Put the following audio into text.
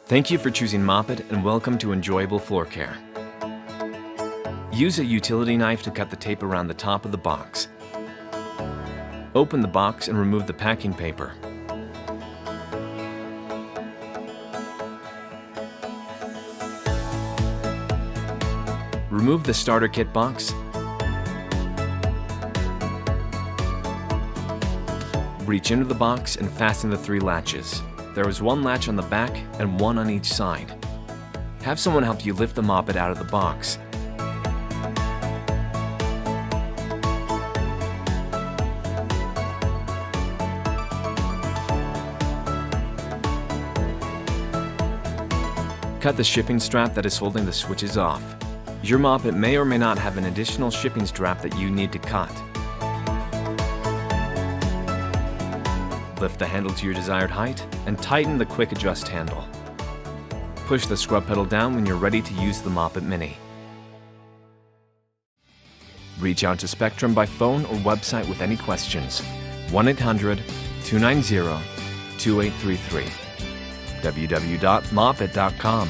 Thank you for choosing Mopit and welcome to enjoyable floor care. Use a utility knife to cut the tape around the top of the box. Open the box and remove the packing paper. Remove the starter kit box. Reach into the box and fasten the 3 latches. There is 1 latch on the back and 1 on each side. Have someone help you lift the Mopit out of the box. Cut the shipping strap that is holding the switches off. Your Mopit may or may not have an additional shipping strap that you need to cut. Lift the handle to your desired height and tighten the quick adjust handle. Push the scrub pedal down when you're ready to use the Mopit Mini. Reach out to Spectrum by phone or website with any questions. 1-800-290-2833. www.mopit.com